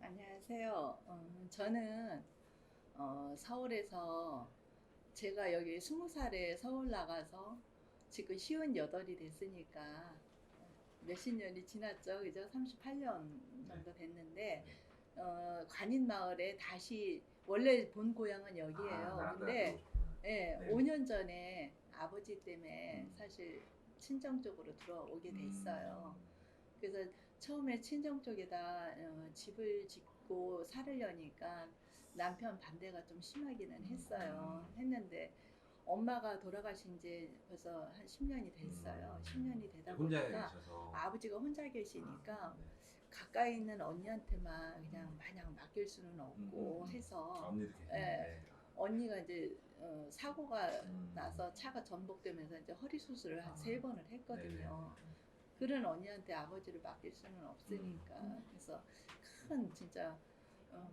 안녕하세요. 저는 서울에서 제가 여기 20살에 서울 나가서 지금 58이 됐으니까 몇십 년이 지났죠. 그죠? 38년 네. 정도 됐는데 네. 관인마을에 다시 원래 본 고향은 아, 여기예요. 나갔다가 근데 들어오셨구나. 예, 네네. 5년 전에 아버지 때문에 음. 사실 친정 쪽으로 들어오게 됐어요. 음. 그래서 처음에 친정 쪽에다 집을 짓고 살으려니까 남편 반대가 좀 심하기는 했어요. 했는데 엄마가 돌아가신 지 벌써 한 10년이 됐어요. 10년이 네, 되다 혼자 보니까 계셔서. 아버지가 혼자 계시니까 네. 가까이 있는 언니한테만 그냥 마냥 맡길 수는 없고 아, 해서 언니도 계시네. 예, 네. 언니가 이제 사고가 음. 나서 차가 전복되면서 이제 허리 수술을 한 아. 3번을 네네. 했거든요. 그런 언니한테 아버지를 맡길 수는 없으니까 그래서 큰 진짜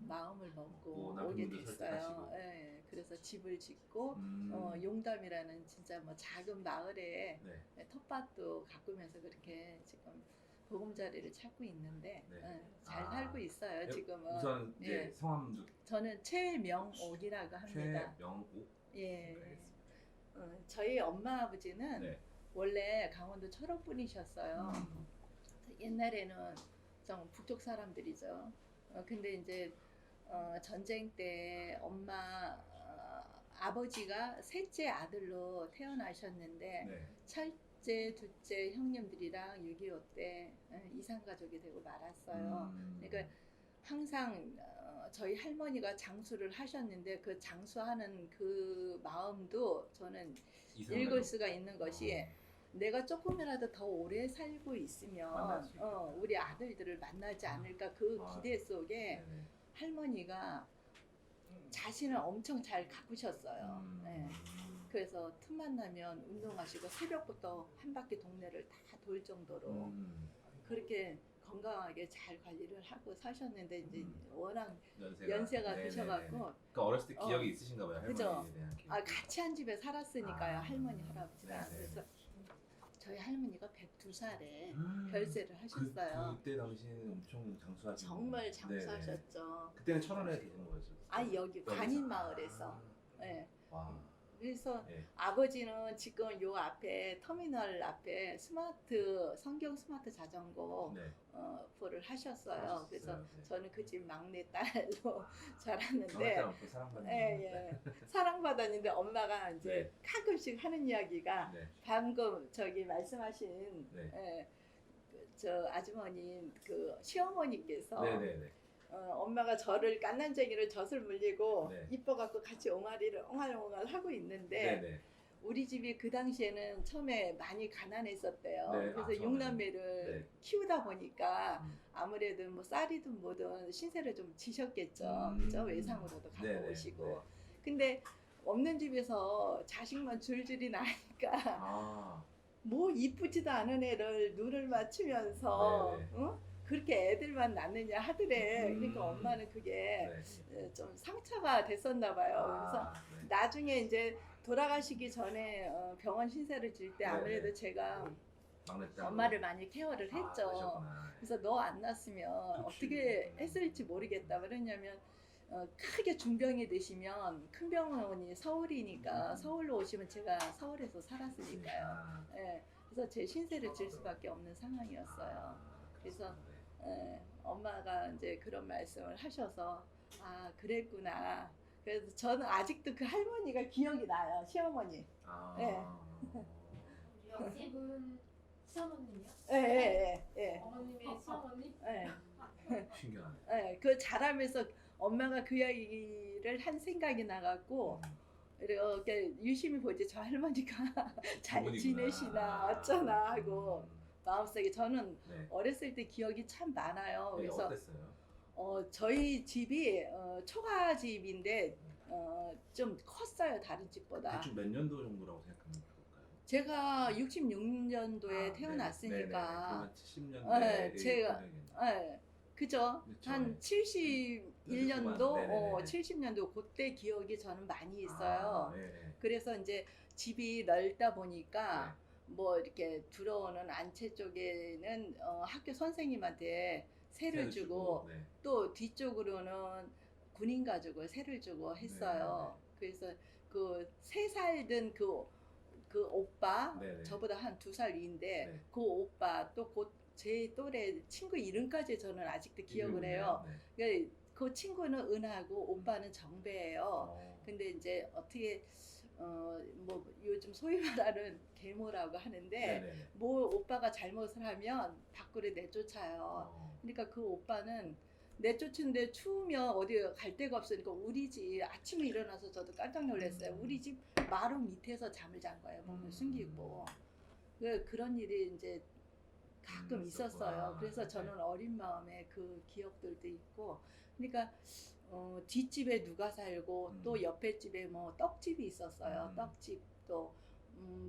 마음을 먹고 오게 남편분도 됐어요. 설득하시고. 예, 그래서 집을 짓고 음. 용담이라는 진짜 뭐 작은 마을에 네. 텃밭도 가꾸면서 그렇게 지금 보금자리를 찾고 있는데 네. 잘 살고 있어요. 네, 지금은. 우선 이제 예, 성함도 저는 최명옥이라고 합니다. 최명옥. 예, 알겠습니다. 저희 엄마 아버지는 네. 원래 강원도 철원 분이셨어요. 음. 옛날에는 좀 북쪽 사람들이죠. 근데 이제 전쟁 때 엄마 아버지가 셋째 아들로 태어나셨는데 네. 첫째, 둘째 형님들이랑 6.25 때 이산 가족이 되고 말았어요. 그러니까 항상 저희 할머니가 장수를 하셨는데 그 장수하는 그 마음도 저는 읽을 이상가족. 수가 있는 것이 내가 조금이라도 더 오래 살고 있으면 만날 수 있겠다. 우리 아들들을 만나지 않을까 그 아, 기대 속에 네네. 할머니가 자신을 엄청 잘 가꾸셨어요. 네. 그래서 틈만 나면 운동하시고 새벽부터 한 바퀴 동네를 다 돌 정도로 그렇게 건강하게 잘 관리를 하고 사셨는데 이제 워낙 연세가 네네네. 드셔갖고 그러니까 어렸을 때 기억이 어, 있으신가 봐요, 그죠? 할머니에 대한 기억. 같이 한 집에 살았으니까요. 할머니 할아버지랑. 네네. 그래서 저희 할머니가 102살에 별세를 하셨어요. 그때 당시에는 엄청 장수하신. 정말 네네. 장수하셨죠. 그때는 철원에 계신 거였어요? 여기 여기서. 관인마을에서. 예. 와. 그래서 예. 아버지는 지금 요 앞에 터미널 앞에 성경 스마트 자전거 네. 를 하셨어요. 하셨어요. 그래서 네. 저는 그 집 막내 딸로 자랐는데 성악당 앞으로 사랑받는. 예. 사랑받았는데 엄마가 이제 네. 가끔씩 하는 이야기가 네. 방금 저기 말씀하신 네. 저 아주머님 그 시어머니께서 네네네. 엄마가 저를 깐난쟁이를 젖을 물리고 네. 이뻐갖고 같이 옹알이를 옹알옹알 하고 있는데 네네. 우리 집이 그 당시에는 처음에 많이 가난했었대요. 네. 그래서 저는. 육남매를 네. 키우다 보니까 음. 아무래도 뭐 쌀이든 뭐든 신세를 좀 지셨겠죠. 그죠? 외상으로도 갖고 네네. 오시고. 네. 근데 없는 집에서 자식만 줄줄이 나니까 아. 뭐 이쁘지도 않은 애를 눈을 맞추면서 네네. 그렇게 애들만 낳느냐 하더래. 그러니까 엄마는 그게 네. 좀 상처가 됐었나 봐요. 그래서 네. 나중에 이제 돌아가시기 전에 병원 신세를 질 때 아무래도 네네. 제가 막내딸. 엄마를 많이 케어를 했죠. 그러셨구나. 그래서 너 안 낳았으면 그치. 어떻게 했을지 모르겠다. 왜냐면 크게 중병이 되시면 큰 병원이 서울이니까 서울로 오시면 제가 서울에서 살았으니까요. 예, 그래서 제 신세를 질 수밖에 없는 상황이었어요. 그래서 엄마가 이제 그런 말씀을 하셔서 그랬구나. 그래서 저는 아직도 그 할머니가 기억이 나요. 시어머니. 예. 우리 옆집은 시어머님이요? 예. 어머님의 시어머님? 예. 신기하네. 예. 그 자라면서 엄마가 그 이야기를 한 생각이 나갖고 이렇게 유심히 보지 저 할머니가 잘 어머니구나. 지내시나 어쩌나 하고 마음속에 저는 네. 어렸을 때 기억이 참 많아요. 네, 그래서 어땠어요? 저희 집이 초가집인데 좀 컸어요. 다른 집보다. 대충 몇 년도 정도라고 생각하면 좋을까요? 제가 66년도에 태어났으니까 70년대. 제가 그죠? 그렇죠. 한 71년도, 네네네. 70년도 그때 기억이 저는 많이 있어요. 네. 그래서 이제 집이 넓다 보니까 네. 뭐 이렇게 들어오는 안채 쪽에는 학교 선생님한테 새를 주고 네. 또 뒤쪽으로는 군인 가족을 새를 주고 했어요. 그래서 그 3살 든 그 오빠 네네. 저보다 한 2살 위인데 네. 그 오빠 또 곧 제 또래 친구 이름까지 저는 아직도 기억을 이름은요? 해요. 네. 그러니까 그 친구는 은하고 오빠는 정배예요. 어. 근데 이제 어떻게 뭐 요즘 소위 말하는 계모라고 하는데 네네네. 뭐 오빠가 잘못을 하면 밖으로 내쫓아요. 어. 그러니까 그 오빠는 내쫓은데 추우면 어디 갈 데가 없으니까 우리 집 아침에 일어나서 저도 깜짝 놀랐어요. 우리 집 마루 밑에서 잠을 잔 거예요. 몸을 숨기고. 그런 일이 이제 가끔 있었어요. 있었구나. 그래서 네. 저는 어린 마음에 그 기억들도 있고, 그러니까 뒷집에 누가 살고 또 옆에 집에 뭐 떡집이 있었어요. 떡집도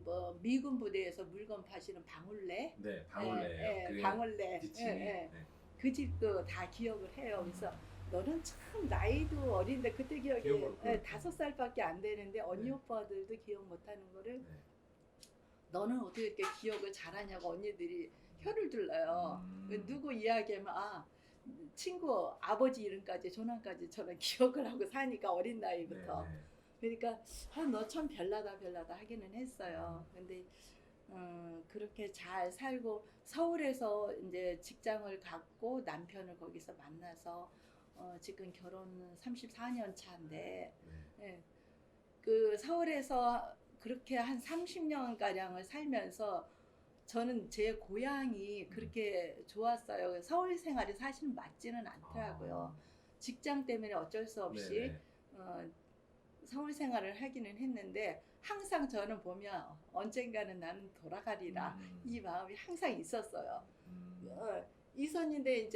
뭐 미군 부대에서 물건 파시는 방울레, 네, 방울레예요. 그게 방울레, 뒷집이. 네. 네. 그 집도 다 기억을 해요. 그래서 너는 참 나이도 어린데 그때 기억이 기억을 그렇죠. 5살밖에 안 되는데 언니 네. 오빠들도 기억 못하는 거를 네. 너는 어떻게 이렇게 기억을 잘하냐고 언니들이 혀를 둘러요. 누구 이야기하면 친구 아버지 이름까지 조남까지 저는 기억을 하고 사니까 어린 나이부터. 네, 네. 그러니까 너 참 별나다 하기는 했어요. 근데 그렇게 잘 살고 서울에서 이제 직장을 갖고 남편을 거기서 만나서 지금 결혼 34년 차인데 예, 그 서울에서 그렇게 한 30년 가량을 살면서 저는 제 고향이 그렇게 좋았어요. 서울 생활이 사실 맞지는 않더라고요. 직장 때문에 어쩔 수 없이 네네. 서울 생활을 하기는 했는데 항상 저는 보면 언젠가는 나는 돌아가리라 이 마음이 항상 있었어요. 이선인데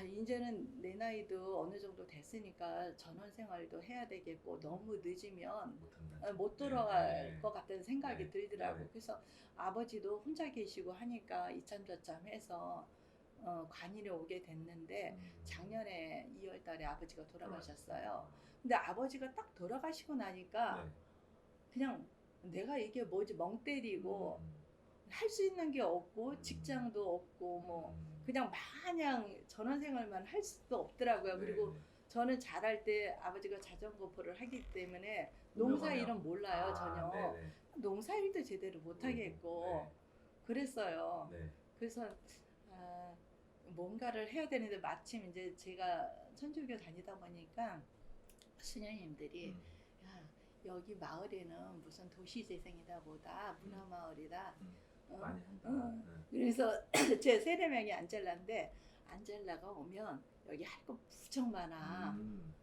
이제는 내 나이도 어느 정도 됐으니까 전원 생활도 해야 되겠고 너무 늦으면 못 돌아갈 것 같다는 생각이 네. 들더라고. 네. 그래서 아버지도 혼자 계시고 하니까 이참 저참 해서 관인에 오게 됐는데 작년에 2월 달에 아버지가 돌아가셨어요. 근데 아버지가 딱 돌아가시고 나니까 네. 그냥 내가 이게 뭐지 멍 때리고 할 수 있는 게 없고 직장도 없고 뭐 그냥 마냥 전원생활만 할 수도 없더라고요. 그리고 저는 잘할 때 아버지가 자전거 포를 하기 때문에 농사 일은 몰라요 전혀. 네네. 농사 일도 제대로 못 하겠고 그랬어요. 네. 그래서 뭔가를 해야 되는데 마침 이제 제가 천주교 다니다 보니까 수녀님들이 야, 여기 마을에는 무슨 도시재생이다 뭐다 문화마을이다. 많이 한다. 그래서 제 세례명이 안젤라인데 안젤라가 오면 여기 할 거 무척 많아.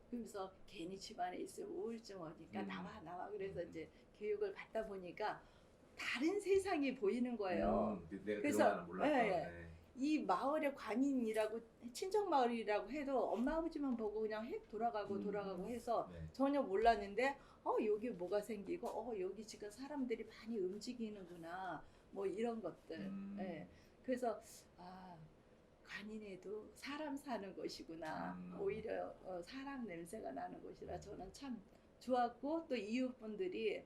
그러면서 괜히 집안에 있으면 우울증 오니까 나와. 그래서 이제 교육을 받다 보니까 다른 세상이 보이는 거예요. 내가 그래서, 그동안은 몰랐던. 네. 이 마을의 관인이라고 친정 마을이라고 해도 엄마 아버지만 보고 그냥 돌아가고 해서 네. 전혀 몰랐는데 여기 뭐가 생기고 여기 지금 사람들이 많이 움직이는구나 뭐 이런 것들. 예. 그래서 관인에도 사람 사는 곳이구나. 오히려 사람 냄새가 나는 곳이라 저는 참 좋았고 또 이웃분들이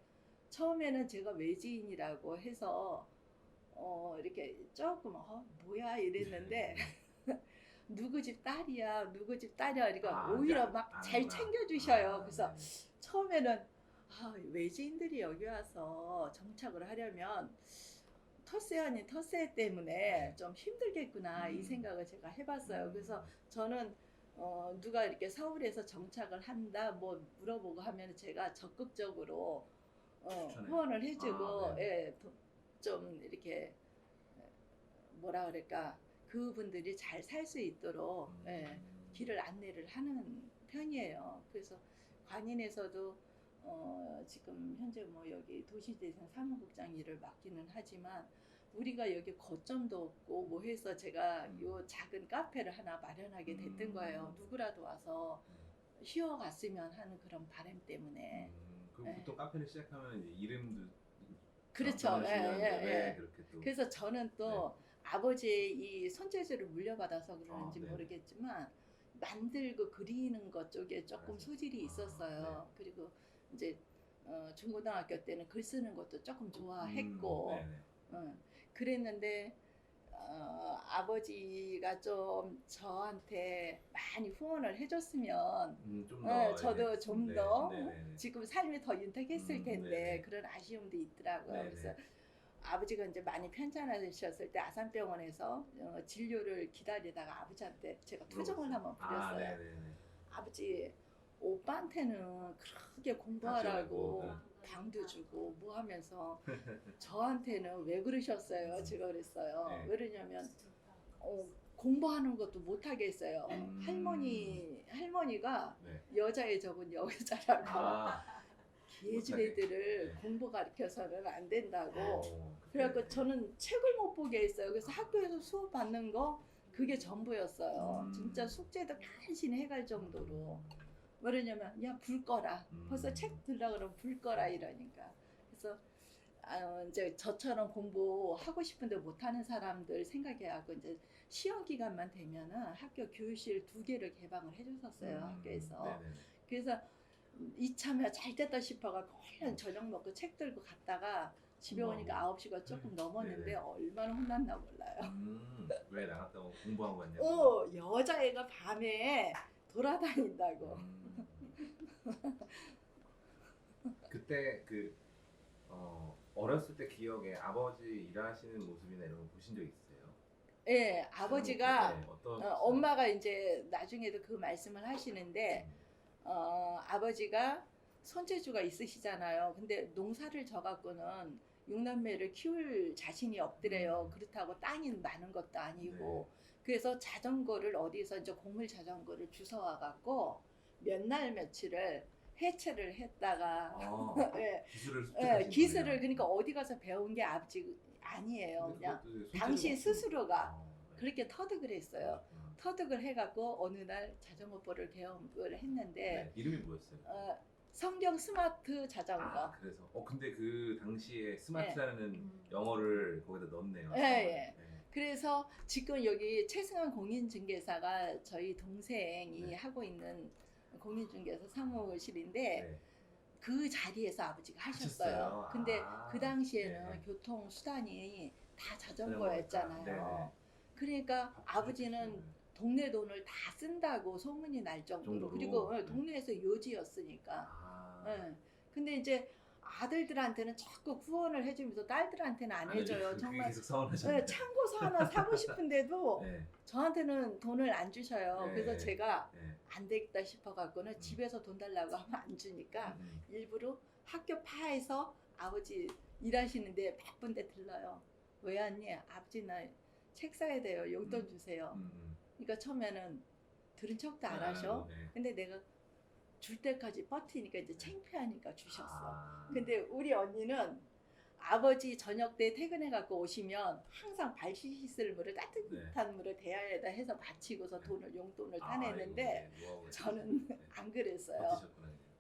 처음에는 제가 외지인이라고 해서 이렇게 조금 뭐야 이랬는데 누구 집 딸이야 그러니까 오히려 막 잘 챙겨주셔요. 그래서 처음에는 외지인들이 여기 와서 정착을 하려면 텃세 아닌 텃세 때문에 좀 힘들겠구나 이 생각을 제가 해봤어요. 그래서 저는 누가 이렇게 서울에서 정착을 한다 뭐 물어보고 하면 제가 적극적으로 후원을 해주고 좀 이렇게 뭐라 그럴까 그분들이 잘 살 수 있도록 길을 안내를 하는 편이에요. 그래서 관인에서도 지금 현재 뭐 여기 도시재생 사무국장 일을 맡기는 하지만 우리가 여기 거점도 없고 뭐 해서 제가 요 작은 카페를 하나 마련하게 됐던 거예요. 누구라도 와서 쉬어갔으면 하는 그런 바람 때문에. 그럼 보통 카페를 시작하면 이제 이름도 그렇죠. 그렇게 또. 그래서 저는 또 아버지의 이 손재주를 물려받아서 그러는지 모르겠지만 만들고 그리는 것 쪽에 조금 소질이 있었어요. 그리고 이제 중고등학교 때는 글 쓰는 것도 조금 좋아했고 그랬는데 아버지가 좀 저한테 많이 후원을 해줬으면 좀 더 저도 이제 좀 네, 더 네, 네, 네. 지금 삶이 더 윤택했을 텐데 네네. 그런 아쉬움도 있더라고요. 네네. 그래서 아버지가 이제 많이 편찮으셨을 때 아산병원에서 진료를 기다리다가 아버지한테 제가 투정을 한번 부렸어요. 네네네. 아버지 오빠한테는 그렇게 공부하라고 다 방도 주고 뭐 하면서 저한테는 왜 그러셨어요? 제가 그랬어요. 네. 왜 그러냐면 공부하는 것도 못하게 했어요. 할머니가 네. 여자의 적은 여자라고 아, 개집 못하게. 애들을 네. 공부 가르쳐서는 안 된다고. 그때, 그래갖고 저는 책을 못 보게 했어요. 그래서 학교에서 수업 받는 거 그게 전부였어요. 진짜 숙제도 간신히 해갈 정도로. 뭐냐면 야 불 꺼라. 벌써 책 들라 그러면 불 꺼라 이러니까. 그래서 이제 저처럼 공부하고 싶은데 못하는 사람들 생각해갖고 이제 시험 기간만 되면은 학교 교실 2개를 개방을 해줬었어요. 학교에서. 네네네. 그래서 이참에 잘 됐다 싶어갖고 얼른 저녁 먹고 책 들고 갔다가 집에 오니까 9시가 조금 넘었는데 네네. 얼마나 혼났나 몰라요. 왜 나갔다고 공부하고 갔냐고. 여자애가 밤에 돌아다닌다고. 그때 어렸을 때 기억에 아버지 일하시는 모습이나 이런 거 보신 적 있으세요? 예, 아버지가 네, 어떤 엄마가 이제 나중에도 그 말씀을 하시는데 아버지가 손재주가 있으시잖아요. 근데 농사를 져갖고는 6남매를 키울 자신이 없더래요. 그렇다고 땅이 많은 것도 아니고. 그래서 자전거를 어디서 이제 고물 자전거를 주워와갖고 몇 날 며칠을 해체를 했다가 예, 기술을 기술을 그러니까 어디 가서 배운 게 아버지 아니에요. 그냥 당신 스스로가 그렇게 터득을 했어요. 터득을 해갖고 어느 날 자전거볼을 개업을 했는데 이름이 뭐였어요? 성경 스마트 자전거. 그래서 근데 그 당시에 스마트라는 영어를 거기다 넣었네요. 예. 그래서 지금 여기 최승환 공인중개사가 저희 동생이 하고 있는 공인중개사 사무실인데 그 자리에서 아버지가 하셨어요. 근데 그 당시에는 교통수단이 다 자전거였잖아요. 그러니까 아버지는 동네 돈을 다 쓴다고 소문이 날 정도로. 그리고 동네에서 요지였으니까. 근데 이제 아들들한테는 자꾸 후원을 해주면서 딸들한테는 안 해줘요. 정말 참고서 하나 사고 싶은데도 저한테는 돈을 안 주셔요. 그래서 제가 안 되겠다 싶어갖고는 집에서 돈 달라고 하면 안 주니까 일부러 학교 파에서 아버지 일하시는데 바쁜데 들러요. 왜 왔니? 아버지 나 책 사야 돼요. 용돈 주세요. 그러니까 처음에는 들은 척도 안 하셔. 근데 내가 줄 때까지 버티니까 이제 창피하니까 주셨어. 근데 우리 언니는 아버지 저녁 때 퇴근해 갖고 오시면 항상 발 씻을 물을 따뜻한 물을 대야에다 해서 바치고서 용돈을 따내는데 저는 안 그랬어요.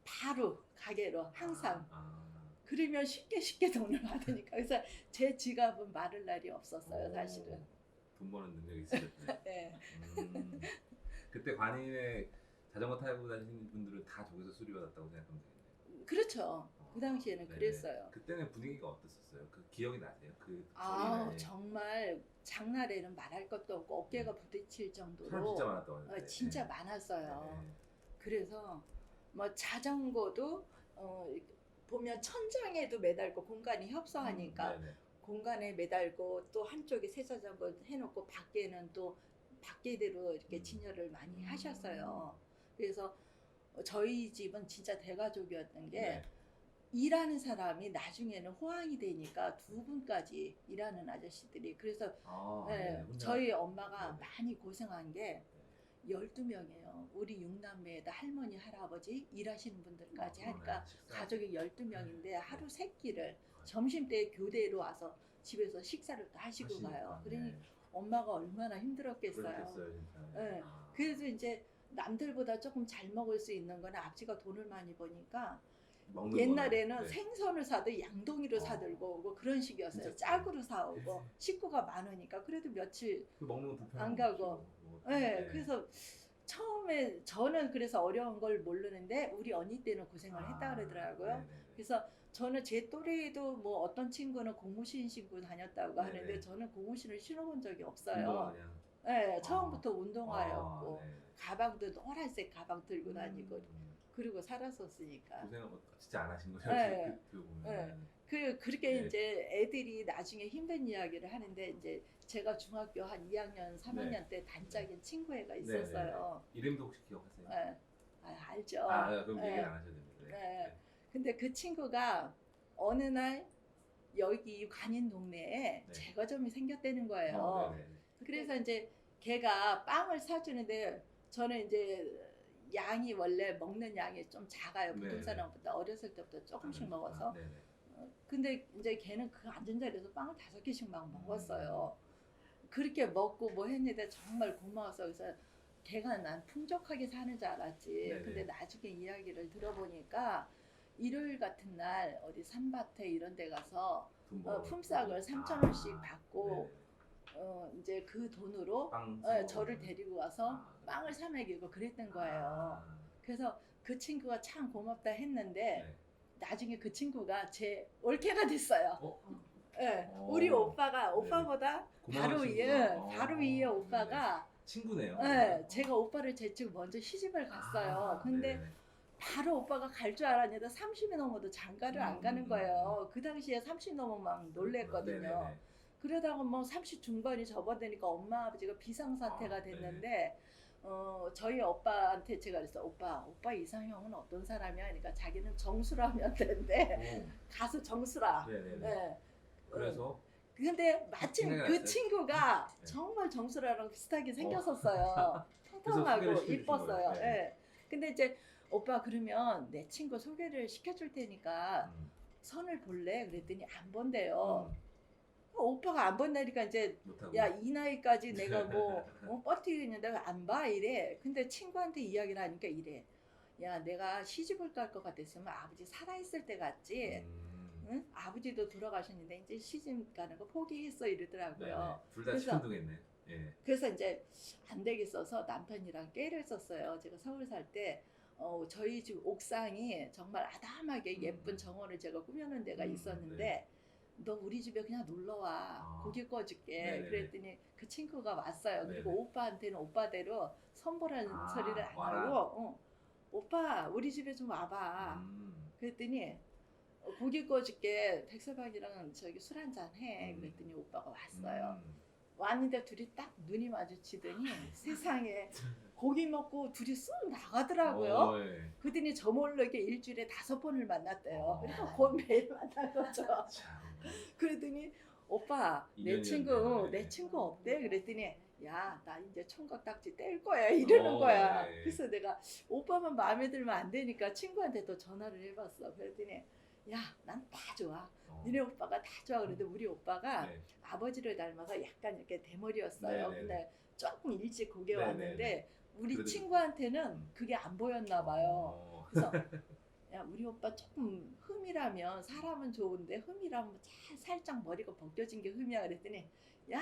바로 가게로 항상. 그러면 쉽게 돈을 받으니까. 그래서 제 지갑은 마를 날이 없었어요, 사실은. 돈 버는 능력이 있으셨네. 네. 그때 관인에 자전거 타고 다니는 분들은 다 저기서 수리받았다고 생각하면 되겠네요. 그렇죠. 그 당시에는 그랬어요. 그때는 분위기가 어땠었어요? 그 기억이 나세요? 정말 장날에는 말할 것도 없고 어깨가 부딪힐 정도로 사람 진짜 많았다고 하는데. 진짜 많았어요. 그래서 뭐 자전거도 보면 천장에도 매달고 공간이 협소하니까 공간에 매달고 또 한쪽에 새 자전거 해놓고 밖에는 또 밖에대로 이렇게 진열을 많이 하셨어요. 그래서 저희 집은 진짜 대가족이었던 게 일하는 사람이 나중에는 호황이 되니까 2분까지 일하는 아저씨들이. 그래서 저희 엄마가 많이 고생한 게 12명이에요. 우리 6남매에다 할머니, 할아버지, 일하시는 분들까지 하니까 가족이 12명인데 하루 3끼를 점심때 교대로 와서 집에서 식사를 또 하시고 가요. 그러니 엄마가 얼마나 힘들었겠어요. 그래서 이제 남들보다 조금 잘 먹을 수 있는 건 아버지가 돈을 많이 버니까 옛날에는 생선을 사도 양동이로 사들고 오고 그런 식이었어요. 짝으로 사오고 식구가 많으니까 그래도 며칠 안 가고. 그래서 처음에 저는 그래서 어려운 걸 모르는데 우리 언니 때는 고생을 했다 그러더라고요. 네네네. 그래서 저는 제 또래에도 뭐 어떤 친구는 고무신 신고 다녔다고 네네. 하는데 저는 고무신을 신어본 적이 운동화 없어요. 그냥. 네, 처음부터 운동화였고 네. 가방도 노란색 가방 들고 다니고 음. 그리고 살았었으니까. 고생은 진짜 안 하신 거죠? 네. 그 보면. 네. 그렇게 네. 이제 애들이 나중에 힘든 이야기를 하는데 이제 제가 중학교 한 2학년, 3학년 때 단짝인 친구애가 있었어요. 이름도 혹시 기억하세요? 네. 알죠. 그럼 네. 얘기를 안 하셔도 됩니다. 네. 근데 그 친구가 어느 날 여기 관인 동네에 네. 제과점이 생겼다는 거예요. 네네. 그래서 이제 걔가 빵을 사주는데 저는 이제 양이 원래 먹는 양이 좀 작아요. 보통 네네. 사람보다 어렸을 때부터 조금씩 먹어서. 네네. 근데 이제 걔는 그 앉은 자리에서 빵을 5개씩 막 먹었어요. 그렇게 먹고 뭐 했는데 정말 고마워서 그래서 걔가 난 풍족하게 사는 줄 알았지. 네네. 근데 나중에 이야기를 들어보니까 일요일 같은 날 어디 산밭에 이런 데 가서 돈 벌어. 품삯을 3,000원씩 받고 네네. 이제 그 돈으로 빵 저를 데리고 와서 아, 빵을 사 먹이고 그랬던 거예요. 아, 그래서 그 친구가 참 고맙다 했는데 네. 나중에 그 친구가 제 올케가 됐어요. 네, 어. 우리 오빠가 네. 오빠보다 고마운 바로 위에 친구가. 바로 위에 오빠가 친구네요. 네, 제가 오빠를 제치고 먼저 시집을 갔어요. 근데 네네. 바로 오빠가 갈 줄 알았는데 30이 넘어도 장가를 안 가는 거예요. 그 당시에 30 넘으면 막 놀랬거든요. 네네네. 그러다가 뭐 30 중반이 접어드니까 엄마 아버지가 비상사태가 됐는데 저희 오빠한테 제가 그랬어. 오빠 이상형은 어떤 사람이야? 그러니까 자기는 정수라면 된대. 가수 정수라. 네네네. 네. 그래서 근데 마침 생각이 그 났어요? 친구가 네. 정말 정수라랑 비슷하게 생겼었어요. 통통하고 소개를 시켜주신 이뻤어요. 거예요? 예. 네. 근데 이제 오빠 그러면 내 친구 소개를 시켜줄 테니까 선을 볼래? 그랬더니 안 본대요. 오빠가 안 본다니까 이제 못하고. 야 이 나이까지 내가 뭐 버티겠는데 왜 안 봐? 이래. 근데 친구한테 이야기를 하니까 이래. 야 내가 시집을 갈 것 같았으면 아버지 살아있을 때 갔지. 응? 아버지도 돌아가셨는데 이제 시집 가는 거 포기했어 이러더라고요. 둘 다 그래서- 시큰둥했네. 예. 그래서 이제 안 되겠어서 남편이랑 깨를 썼어요. 제가 서울 살 때 저희 집 옥상이 정말 아담하게 예쁜 정원을 제가 꾸며놓은 데가 있었는데 너 우리 집에 그냥 놀러 와. 고기 구워줄게. 네네네. 그랬더니 그 친구가 왔어요. 그리고 네네. 오빠한테는 오빠대로 선보라는 소리를 안 와라. 하고 오빠 우리 집에 좀 와봐. 그랬더니 고기 구워줄게. 백설방이랑 저기 술 한잔 해. 그랬더니 오빠가 왔어요. 왔는데 둘이 딱 눈이 마주치더니 세상에 고기 먹고 둘이 쑥 나가더라고요. 예. 그랬더니 저 모르게 일주일에 5번을 만났대요. 그래서 어. 곧 매일 만난 거죠. 참. 그러더니 오빠 내 인연이었네. 내 친구 없대? 그랬더니 야 나 이제 총각 딱지 뗄 거야 이러는 거야. 네. 그래서 내가 오빠만 마음에 들면 안 되니까 친구한테 또 전화를 해봤어. 그랬더니 야 난 다 좋아. 니네 오빠가 다 좋아. 그런데 우리 오빠가 네. 아버지를 닮아서 약간 이렇게 대머리였어요. 네네네. 근데 조금 일찍 고개 네네네. 왔는데 우리 그래도- 친구한테는 그게 안 보였나 봐요. 어. 그래서 야 우리 오빠 조금 흠이라면 사람은 좋은데 흠이라면 살짝 머리가 벗겨진 게 흠이야. 그랬더니 야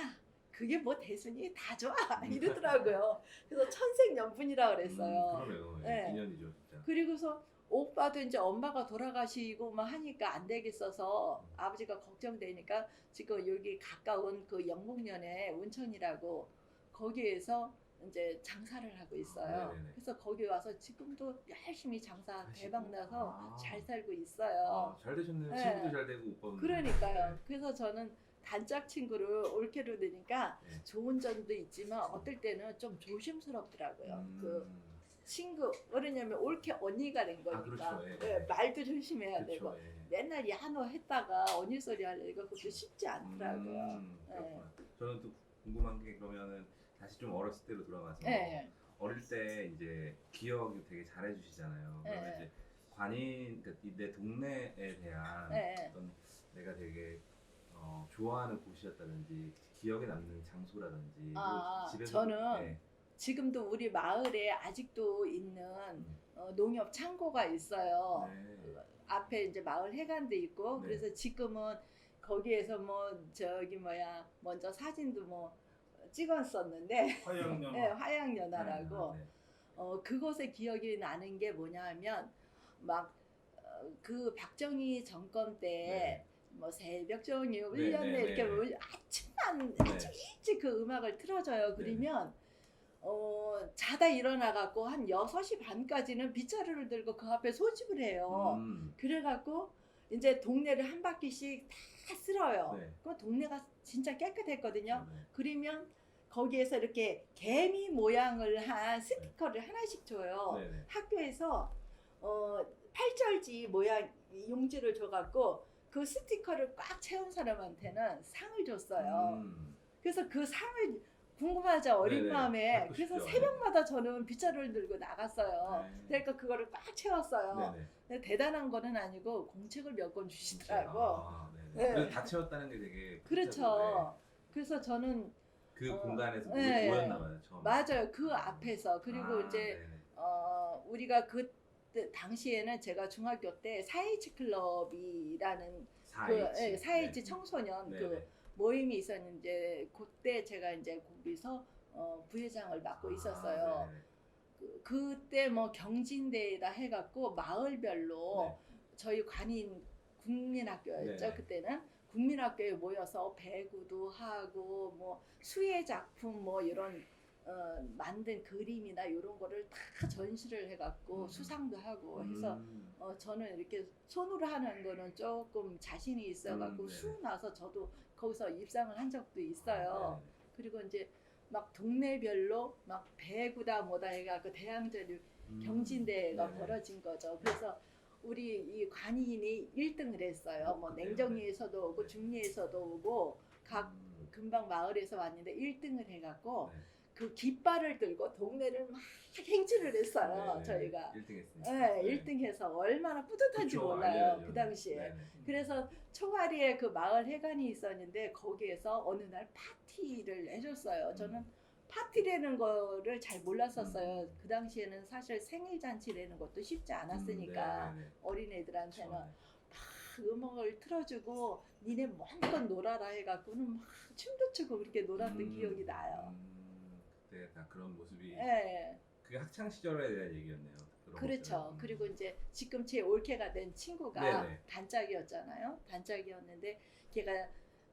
그게 뭐 대순이 다 좋아 이러더라고요. 그래서 천생연분이라 그랬어요. 그러네요. 네. 인연이죠, 진짜. 그리고서 오빠도 이제 엄마가 돌아가시고 막 하니까 안 되겠어서 아버지가 걱정되니까 지금 여기 가까운 그 영목면에 온천이라고 거기에서 이제 장사를 하고 있어요. 네네네. 그래서 거기 와서 지금도 열심히 장사 하시고. 대박 나서 아. 잘 살고 있어요. 잘 되셨네요. 네. 친구도 잘 되고 오빠도. 그러니까요. 그래서 저는 단짝 친구를 올케로 드니까 네. 좋은 점도 있지만 어떨 때는 좀 조심스럽더라고요. 그 친구 왜냐면 올케 언니가 된 거니까 그렇죠. 예. 예, 말도 조심해야 되고 그렇죠. 예. 맨날 야너 했다가 언니 소리 하려니까 그것도 쉽지 않더라고요. 그렇구나. 저는 또 궁금한 게 그러면은 다시 좀 어렸을 때로 돌아가서 예. 어릴 때 이제 기억이 되게 잘해주시잖아요. 그러면 예. 이제 관인 그러니까 내 동네에 대한 예. 어떤 내가 되게 좋아하는 곳이었다든지 기억에 남는 장소라든지 아, 집에서 저는 네. 지금도 우리 마을에 아직도 있는 농협 창고가 있어요. 네. 앞에 이제 마을 해관도 있고 네. 그래서 지금은 거기에서 뭐 저기 뭐야 먼저 사진도 뭐 찍었었는데 화양연 네, 화양연화라고 네. 그것의 기억이 나는 게 뭐냐 하면 막 그 박정희 정권 때 네. 뭐 새벽 종이 네, 울렸네 네, 이렇게 네. 아주 일찍 그 음악을 틀어줘요. 그러면 자다 일어나갖고 한 6시 반까지는 빗자루를 들고 그 앞에 소집을 해요. 그래갖고 이제 동네를 한 바퀴씩 다 쓸어요. 네. 그 동네가 진짜 깨끗했거든요. 네. 그러면 거기에서 이렇게 개미 모양을 한 스티커를 하나씩 줘요. 네, 네. 학교에서 팔절지 모양 용지를 줘갖고 그 스티커를 꽉 채운 사람한테는 상을 줬어요. 그래서 그 상을 궁금하죠, 어린 네네, 마음에. 갖고 그래서 싶죠. 새벽마다 저는 빗자루를 들고 나갔어요. 네. 그러니까 그거를 꽉 채웠어요. 네네. 근데 대단한 거는 아니고 공책을 몇 권 주시더라고. 아, 네네. 네. 그래서 다 채웠다는 게 되게 그렇죠. 그래서 저는 그 어, 공간에서 네. 모였나 봐요. 처음. 맞아요. 그 앞에서 그리고 이제 네네. 우리가 그때 당시에는 제가 중학교 때 4H 클럽이라는 그 4H 청소년 네. 그 네네. 모임이 있었는데 그때 제가 이제 거기서 부회장을 맡고 있었어요. 네네. 그때 뭐 경진대회다 해갖고 마을별로 네. 저희 관인 국민학교였죠. 네네. 그때는 국민학교에 모여서 배구도 하고 뭐 수혜 작품 뭐 이런 만든 그림이나 이런 거를 다 전시를 해갖고 수상도 하고 해서 저는 이렇게 손으로 하는 거는 조금 자신이 있어갖고 네네. 수능 나서 저도 거기서 입상을 한 적도 있어요. 네네. 그리고 이제 막 동네별로 막 배구다 뭐다 해갖고 대항전 경진대회가 네네. 벌어진 거죠. 그래서 우리 이 관인이 1등을 했어요. 뭐 그때요? 냉정리에서도 오고 네. 중리에서도 오고 각 금방 마을에서 왔는데 1등을 해갖고 네. 그 깃발을 들고 동네를 막 행진을 했어요. 네네. 저희가. 1등 했으니까. 네, 1등 해서 얼마나 뿌듯한지 그쵸, 몰라요. 알죠, 알죠. 그 당시에. 네네. 그래서 초가리에 그 마을 회관이 있었는데 거기에서 어느 날 파티를 해줬어요. 저는 파티라는 거를 잘 몰랐었어요. 그 당시에는 사실 생일 잔치라는 것도 쉽지 않았으니까 네네네. 어린애들한테는 그쵸. 막 음악을 틀어주고 니네 마음껏 놀아라 해갖고는 막 춤도 추고 그렇게 놀았던 기억이 나요. 그때 다 그런 모습이 네. 그게 학창 시절에 대한 얘기였네요. 그런 그렇죠. 것들은. 그리고 이제 지금 제 올케가 된 친구가 네네. 단짝이었잖아요. 단짝이었는데 걔가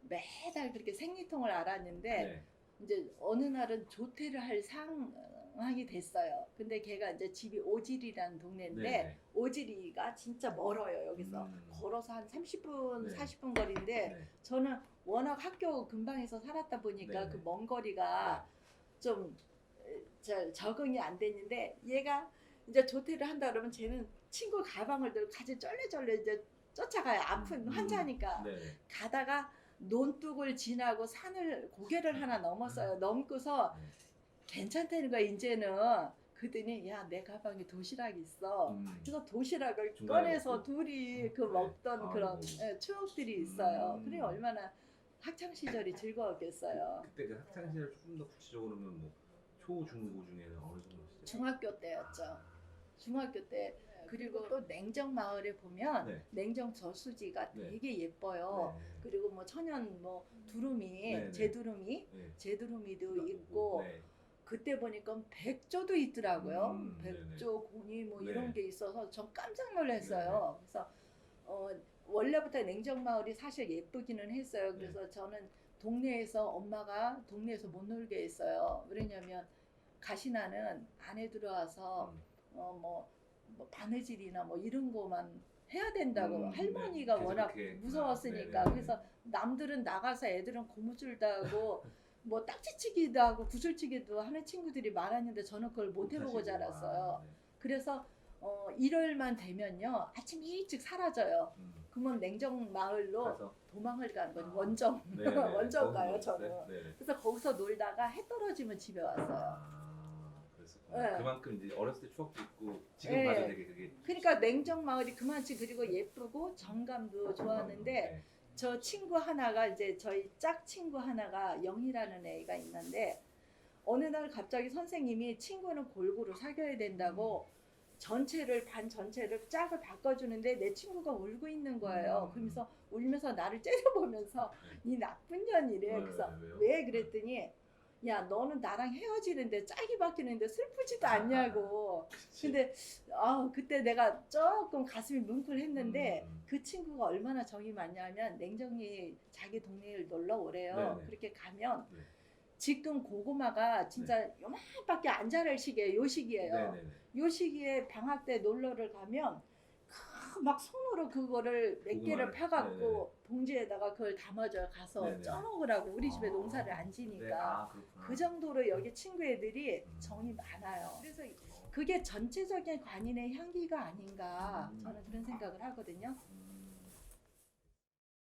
매달 그렇게 생리통을 앓았는데 네. 이제 어느 날은 조퇴를 할 상황이 됐어요. 근데 걔가 이제 집이 오지리라는 동네인데 네네. 오지리가 진짜 멀어요. 여기서 걸어서 한 30분, 네. 40분 거리인데 네. 저는 워낙 학교 근방에서 살았다 보니까 네네. 그 먼 거리가 좀 적응이 안 됐는데 얘가 이제 조퇴를 한다 그러면 쟤는 친구 가방을 들고 같이 쩔레쩔레 이제 쫓아가요. 아픈 환자니까. 네네. 가다가 논둑을 지나고 산을 고개를 하나 넘었어요. 넘고서 네. 괜찮다는 거야 이제는. 그랬더니 야 내 가방에 도시락이 있어. 그래서 도시락을 중간에 꺼내서 먹고. 둘이 그 네. 먹던 그런 아이고. 추억들이 있어요. 그래 얼마나 학창 시절이 즐거웠겠어요. 그때 그 학창 시절 조금 더 구체적으로는 뭐 초, 중, 고 중에는 어느 정도 시절? 중학교 때였죠. 중학교 때. 그리고 또 냉정 마을에 보면 네. 냉정 저수지가 네. 되게 예뻐요. 네. 그리고 뭐 천연 뭐 두루미, 네, 네. 제두루미, 네. 제두루미도 있고 네. 그때 보니까 백조도 있더라고요. 네네. 백조, 공이 뭐 네. 이런 게 있어서 전 깜짝 놀랐어요. 그래서 원래부터 냉정 마을이 사실 예쁘기는 했어요. 그래서 저는 동네에서 엄마가 동네에서 못 놀게 했어요. 왜냐면 가시나는 안에 들어와서 뭐 바느질이나 뭐 이런 거만 해야 된다고 할머니가 네. 워낙 그렇게 무서웠으니까. 네네. 그래서 남들은 나가서 애들은 고무줄도 하고 뭐 딱지치기도 하고 구슬치기도 하는 친구들이 많았는데 저는 그걸 못 해보고 자랐어요. 그래서 일요일만 되면요 아침 일찍 사라져요. 그러면 냉정 마을로 가서? 도망을 가는 거죠. 원정. 네네. 원정 가요 거기서 저는. 네네. 그래서 거기서 놀다가 해 떨어지면 집에 왔어요. 그랬었구나. 네. 그만큼 이제 어렸을 때 추억도 있고 지금 네. 봐도 되게 그게 그러니까 냉정 마을이 그만치 그리고 예쁘고 정감도 좋았는데 네. 저 친구 하나가 이제 저희 짝 친구 하나가 영희라는 애가 있는데 어느 날 갑자기 선생님이 친구는 골고루 사귀어야 된다고 반 전체를 짝을 바꿔주는데 내 친구가 울고 있는 거예요. 그러면서 울면서 나를 째려보면서 이 나쁜 년이래. 그래서 왜요? 왜 그랬더니 야 너는 나랑 헤어지는데 짝이 바뀌는데 슬프지도 않냐고. 근데 그때 내가 조금 가슴이 뭉클했는데 그 친구가 얼마나 정이 많냐면 냉정리 자기 동네를 놀러 오래요. 네네. 그렇게 가면 네. 지금 고구마가 진짜 요만밖에 안 자랄 시기에 요 시기예요. 네네네. 요 시기에 방학 때 놀러를 가면 막 손으로 그거를 몇 개를 고구마를. 파갖고 봉지에다가 그걸 담아줘 가서 네네. 쪄먹으라고. 우리 집에 아. 농사를 안 네. 지니까. 아, 그렇구나. 그 정도로 여기 친구 애들이 음. 정이 많아요. 그래서 그게 전체적인 관인의 향기가 아닌가 저는 그런 생각을 하거든요. 음.